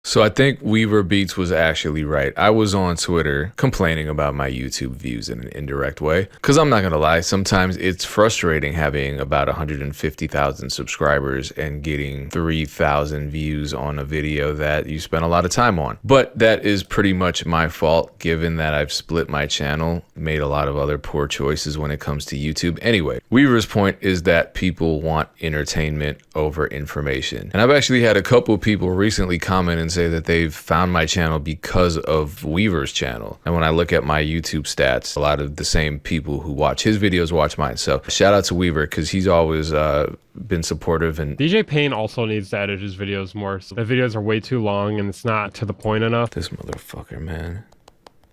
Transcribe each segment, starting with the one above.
So I think Weaver Beats was actually right. I was on Twitter complaining about my YouTube views in an indirect way. Because I'm not going to lie, sometimes it's frustrating having about 150,000 subscribers and getting 3,000 views on a video that you spent a lot of time on. But that is pretty much my fault, given that I've split my channel, made a lot of other poor choices when it comes to YouTube. Anyway, Weaver's point is that people want entertainment over information. And I've actually had a couple people recently comment and say that they've found my channel because of Weaver's channel. And when I look at my YouTube stats, a lot of the same people who watch his videos watch mine. So shout out to Weaver, because he's always been supportive. And DJ Payne also needs to edit his videos more. So the videos are way too long and it's not to the point enough. This motherfucker, man.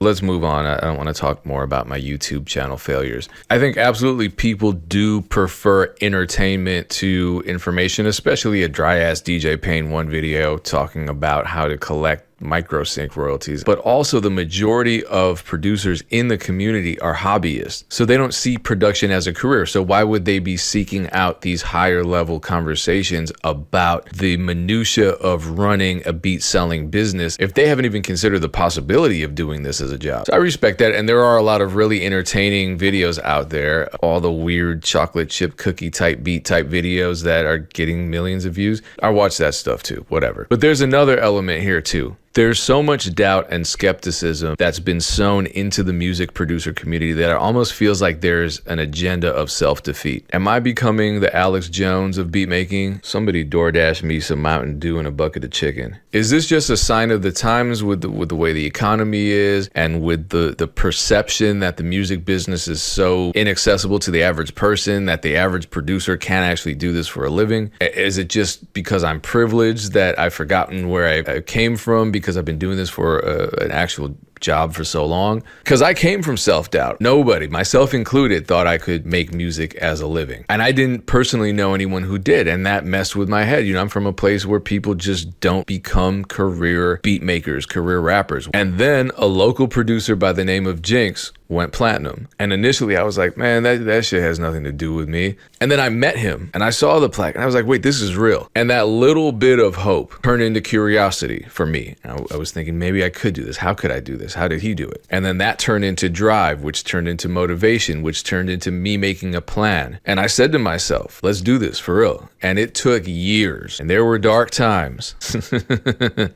Let's move on. I don't want to talk more about my YouTube channel failures. I think absolutely people do prefer entertainment to information, especially a dry ass DJ Payne one video talking about how to collect microsync royalties. But also the majority of producers in the community are hobbyists, so they don't see production as a career. So why would they be seeking out these higher level conversations about the minutia of running a beat selling business if they haven't even considered the possibility of doing this as a job? So I respect that, and there are a lot of really entertaining videos out there, all the weird chocolate chip cookie type beat type videos that are getting millions of views. I watch that stuff too, whatever. But there's another element here too. There's so much doubt and skepticism that's been sown into the music producer community that it almost feels like there's an agenda of self-defeat. Am I becoming the Alex Jones of beat making? Somebody DoorDash me some Mountain Dew and a bucket of chicken. Is this just a sign of the times with the way the economy is and with the perception that the music business is so inaccessible to the average person that the average producer can't actually do this for a living? Is it just because I'm privileged that I've forgotten where I came from because I've been doing this for an actual job for so long? Because I came from self-doubt. Nobody, myself included, thought I could make music as a living. And I didn't personally know anyone who did, and that messed with my head. You know, I'm from a place where people just don't become career beat makers, career rappers. And then a local producer by the name of Jinx went platinum. And initially I was like, man, that shit has nothing to do with me. And then I met him and I saw the plaque and I was like, wait, this is real. And that little bit of hope turned into curiosity for me. I was thinking, maybe I could do this. How could I do this? How did he do it? And then that turned into drive, which turned into motivation, which turned into me making a plan. And I said to myself, let's do this for real. And it took years and there were dark times.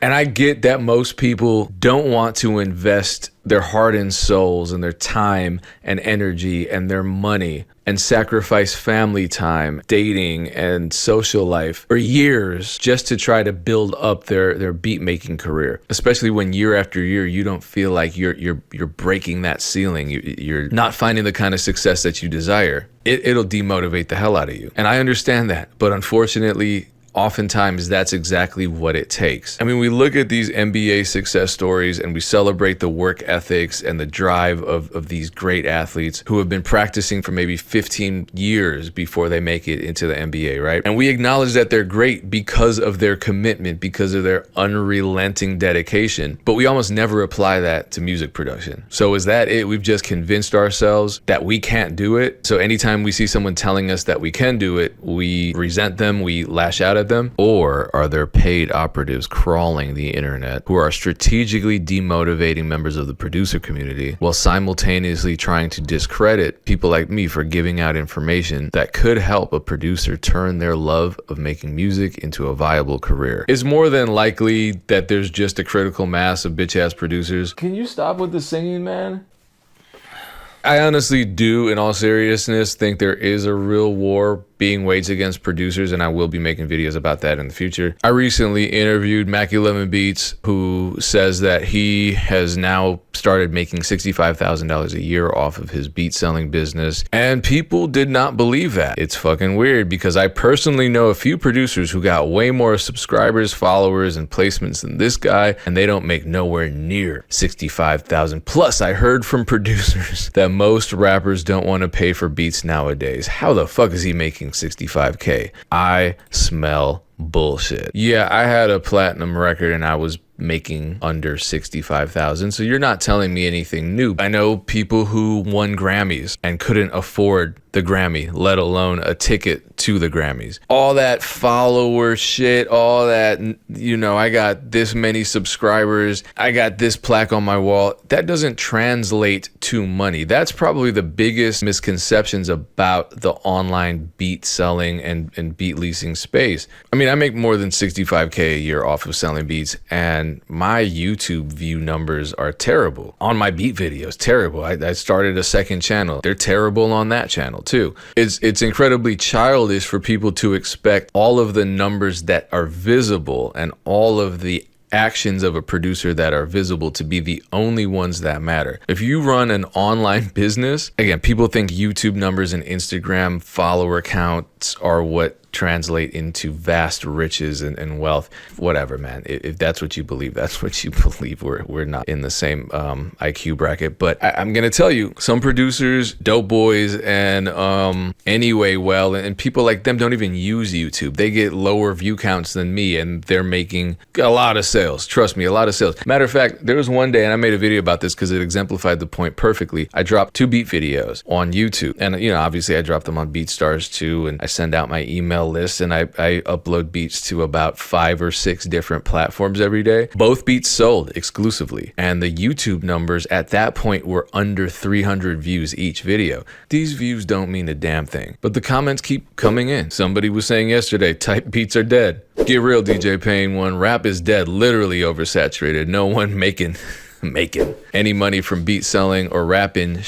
And I get that most people don't want to invest their heart and souls and their time and energy and their money and sacrifice family time, dating and social life for years just to try to build up their beat making career. Especially when year after year you don't feel like you're breaking that ceiling. You're not finding the kind of success that you desire. It'll demotivate the hell out of you. And I understand that, but unfortunately, oftentimes that's exactly what it takes. I mean, we look at these NBA success stories and we celebrate the work ethics and the drive of these great athletes who have been practicing for maybe 15 years before they make it into the NBA, right? And we acknowledge that they're great because of their commitment, because of their unrelenting dedication, but we almost never apply that to music production. So is that it? We've just convinced ourselves that we can't do it. So anytime we see someone telling us that we can do it, we resent them, we lash out at them? Or are there paid operatives crawling the internet who are strategically demotivating members of the producer community while simultaneously trying to discredit people like me for giving out information that could help a producer turn their love of making music into a viable career? It's more than likely that there's just a critical mass of bitch-ass producers. Can you stop with the singing, man? I honestly do, in all seriousness, think there is a real war being waged against producers, and I will be making videos about that in the future. I recently interviewed Mackie Lemon Beats, who says that he has now started making $65,000 a year off of his beat selling business, and people did not believe that. It's fucking weird because I personally know a few producers who got way more subscribers, followers, and placements than this guy, and they don't make nowhere near $65,000. Plus, I heard from producers that most rappers don't want to pay for beats nowadays. How the fuck is he making $65K? I smell bullshit. Yeah, I had a platinum record and I was making under 65,000. So you're not telling me anything new. I know people who won Grammys and couldn't afford the Grammy, let alone a ticket to the Grammys. All that follower shit, all that, I got this many subscribers, I got this plaque on my wall. That doesn't translate to money. That's probably the biggest misconceptions about the online beat selling and beat leasing space. I mean, I make more than 65K a year off of selling beats, and my YouTube view numbers are terrible. On my beat videos, terrible. I started a second channel. They're terrible on that channel too. It's incredibly childish for people to expect all of the numbers that are visible and all of the actions of a producer that are visible to be the only ones that matter. If you run an online business, again, people think YouTube numbers and Instagram follower counts are what translate into vast riches and wealth. Whatever, man. If that's what you believe, that's what you believe. We're not in the same IQ bracket. But I'm gonna tell you, some producers, dope boys, and anyway, and people like them don't even use YouTube. They get lower view counts than me, and they're making a lot of sales. Trust me, a lot of sales. Matter of fact, there was one day, and I made a video about this because it exemplified the point perfectly. I dropped 2 beat videos on YouTube, and obviously I dropped them on BeatStars too, and I send out my email list, and I upload beats to about 5 or 6 different platforms every day. Both beats sold exclusively, and the YouTube numbers at that point were under 300 views each video. These views don't mean a damn thing, but the comments keep coming in. Somebody was saying yesterday, type beats are dead. Get real, DJ Payne one. Rap is dead, literally oversaturated. No one making any money from beat selling or rapping.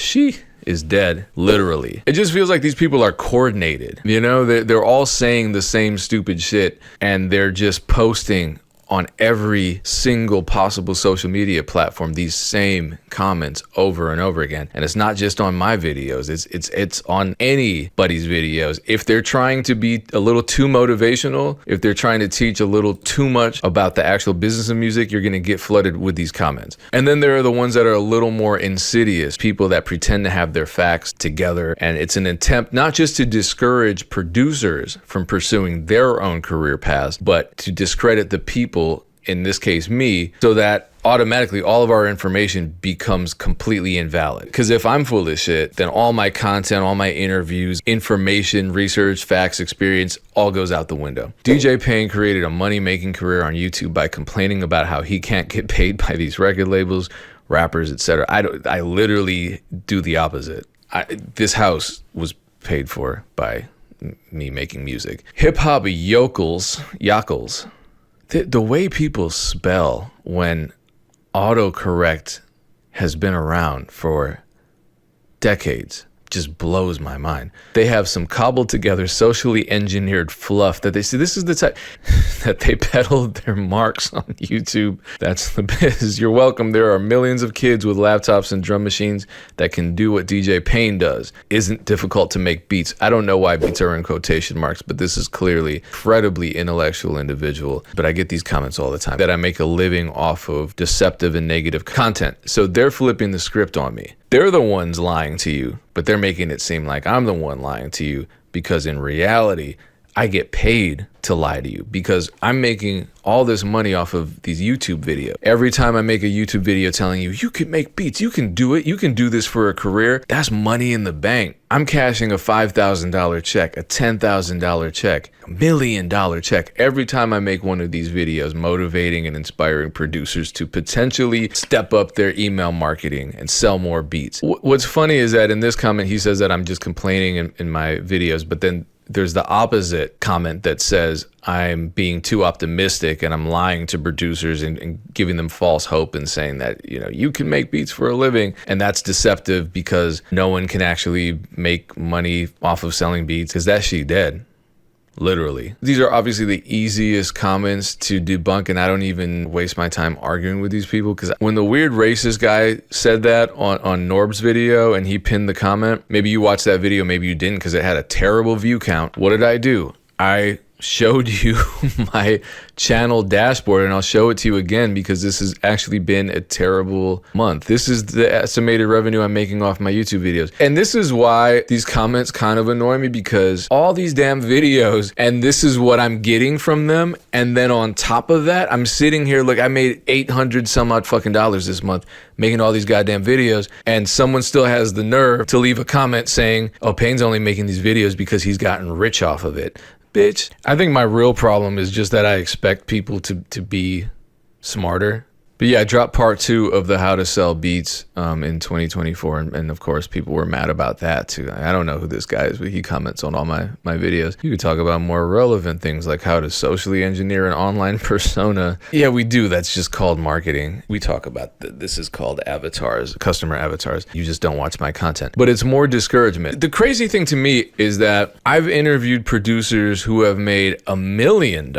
Is dead, literally. It just feels like these people are coordinated. They're all saying the same stupid shit, and they're just posting on every single possible social media platform these same comments over and over again. And it's not just on my videos, it's on anybody's videos. If they're trying to be a little too motivational, if they're trying to teach a little too much about the actual business of music, you're gonna get flooded with these comments. And then there are the ones that are a little more insidious, people that pretend to have their facts together, and it's an attempt not just to discourage producers from pursuing their own career paths, but to discredit the people, in this case me, so that automatically all of our information becomes completely invalid. Because if I'm full of shit, then all my content, all my interviews, information, research, facts, experience, all goes out the window. DJ Payne created a money-making career on YouTube by complaining about how he can't get paid by these record labels, rappers, etc. I literally do the opposite. This house was paid for by me making music. Hip-hop yokels. The way people spell when autocorrect has been around for decades just blows my mind. They have some cobbled together, socially engineered fluff that they see. This is the type that they peddle their marks on YouTube. That's the biz. You're welcome. There are millions of kids with laptops and drum machines that can do what DJ Payne does. Isn't difficult to make beats. I don't know why beats are in quotation marks, but this is clearly incredibly intellectual individual. But I get these comments all the time that I make a living off of deceptive and negative content. So they're flipping the script on me. They're the ones lying to you, but they're making it seem like I'm the one lying to you, because in reality, I get paid to lie to you because I'm making all this money off of these YouTube videos. Every time I make a YouTube video telling you, you can make beats, you can do it, you can do this for a career, that's money in the bank. I'm cashing a $5,000 check, a $10,000 check, $1 million check every time I make one of these videos motivating and inspiring producers to potentially step up their email marketing and sell more beats. What's funny is that in this comment, he says that I'm just complaining in my videos, but then there's the opposite comment that says I'm being too optimistic and I'm lying to producers and giving them false hope and saying that, you can make beats for a living. And that's deceptive because no one can actually make money off of selling beats because that shit dead. Literally. These are obviously the easiest comments to debunk, and I don't even waste my time arguing with these people, because when the weird racist guy said that on Norb's video and he pinned the comment, maybe you watched that video, maybe you didn't because it had a terrible view count. What did I do? I showed you my channel dashboard, and I'll show it to you again because this has actually been a terrible month. This is the estimated revenue I'm making off my YouTube videos. And this is why these comments kind of annoy me, because all these damn videos, and this is what I'm getting from them. And then on top of that, I'm sitting here, look, I made 800 some odd fucking dollars this month making all these goddamn videos, and someone still has the nerve to leave a comment saying, oh, Payne's only making these videos because he's gotten rich off of it. Bitch. I think my real problem is just that I expect people to be smarter. But yeah, I dropped part 2 of the how to sell beats in 2024. And of course, people were mad about that too. I don't know who this guy is, but he comments on all my videos. You could talk about more relevant things like how to socially engineer an online persona. Yeah, we do. That's just called marketing. We talk about this is called avatars, customer avatars. You just don't watch my content. But it's more discouragement. The crazy thing to me is that I've interviewed producers who have made $1 million.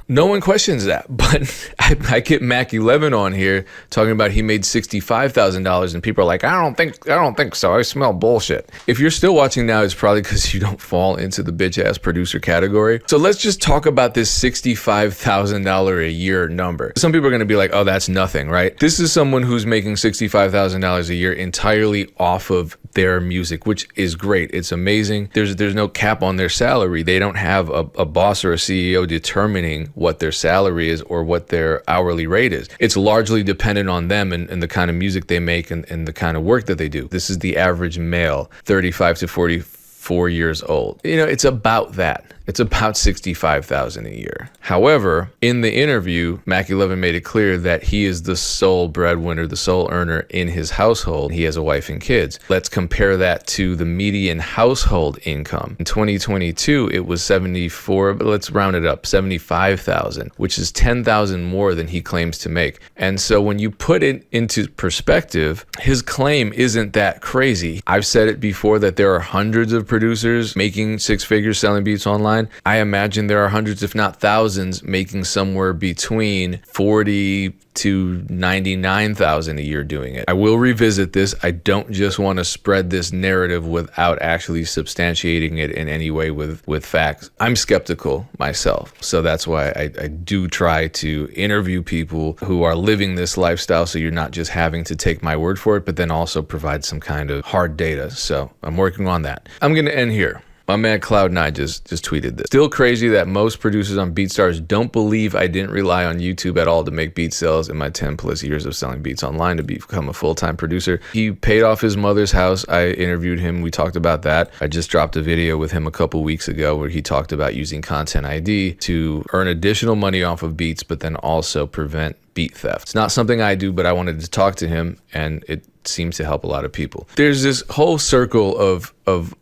No one questions that. But I get Mac 11 on here talking about he made $65,000, and people are like, I don't think so. I smell bullshit. If you're still watching now, it's probably because you don't fall into the bitch ass producer category. So let's just talk about this $65,000 a year number. Some people are going to be like, oh, that's nothing, right? This is someone who's making $65,000 a year entirely off of their music, which is great. It's amazing. There's no cap on their salary. They don't have a boss or a CEO determining what their salary is or what their hourly rate is. It's largely dependent on them and the kind of music they make and the kind of work that they do. This is the average male, 35 to 44 years old. You know, it's about that. It's about $65,000 a year. However, in the interview, Mac 11 made it clear that he is the sole breadwinner, the sole earner in his household. He has a wife and kids. Let's compare that to the median household income. In 2022, it was 74, but let's round it up, 75,000, which is 10,000 more than he claims to make. And so when you put it into perspective, his claim isn't that crazy. I've said it before that there are hundreds of producers making 6 figures selling beats online. I imagine there are hundreds, if not thousands, making somewhere between 40 to 99,000 a year doing it. I will revisit this. I don't just want to spread this narrative without actually substantiating it in any way with facts. I'm skeptical myself. So that's why I do try to interview people who are living this lifestyle, so you're not just having to take my word for it, but then also provide some kind of hard data. So I'm working on that. I'm going to end here. My man Cloud9 just tweeted this. Still crazy that most producers on BeatStars don't believe I didn't rely on YouTube at all to make beat sales in my 10 plus years of selling beats online to become a full-time producer. He paid off his mother's house. I interviewed him. We talked about that. I just dropped a video with him a couple weeks ago where he talked about using Content ID to earn additional money off of beats, but then also prevent beat theft. It's not something I do, but I wanted to talk to him, and it seems to help a lot of people. There's this whole circle of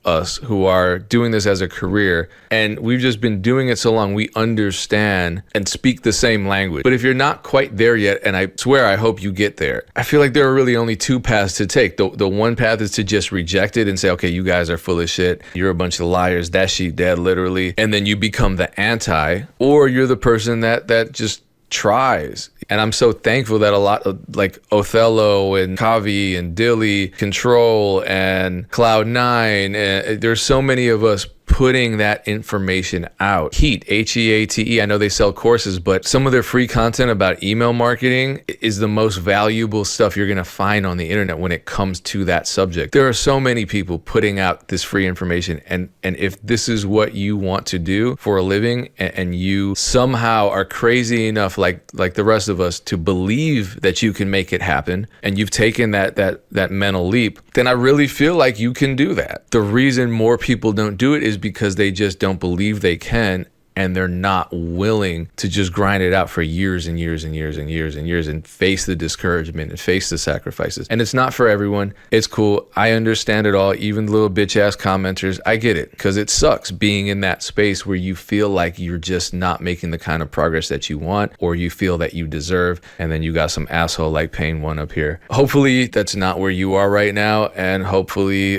us who are doing this as a career, and we've just been doing it so long we understand and speak the same language. But if you're not quite there yet, and I swear I hope you get there, I feel like there are really only 2 paths to take. The one path is to just reject it and say, okay, you guys are full of shit. You're a bunch of liars. That sheep dead, literally. And then you become the anti, or you're the person that just tries. And I'm so thankful that a lot of like Othello and Kavi and Dilly, Control and Cloud9, there's so many of us putting that information out. Heat, H-E-A-T-E, I know they sell courses, but some of their free content about email marketing is the most valuable stuff you're gonna find on the internet when it comes to that subject. There are so many people putting out this free information, and if this is what you want to do for a living, and you somehow are crazy enough like the rest of us to believe that you can make it happen, and you've taken that mental leap, then I really feel like you can do that. The reason more people don't do it is because they just don't believe they can, and they're not willing to just grind it out for years and years and years and years and years and face the discouragement and face the sacrifices. And it's not for everyone. It's cool. I understand it all. Even little bitch ass commenters, I get it, because it sucks being in that space where you feel like you're just not making the kind of progress that you want, or you feel that you deserve, and then you got some asshole like Payne One up here. Hopefully that's not where you are right now, and hopefully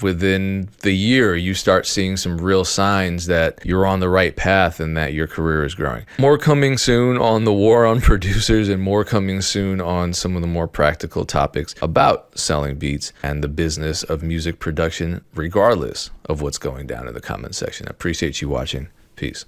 within the year you start seeing some real signs that you're on the right path and that your career is growing. More coming soon on the war on producers, and more coming soon on some of the more practical topics about selling beats and the business of music production, regardless of what's going down in the comment section. I appreciate you watching. Peace.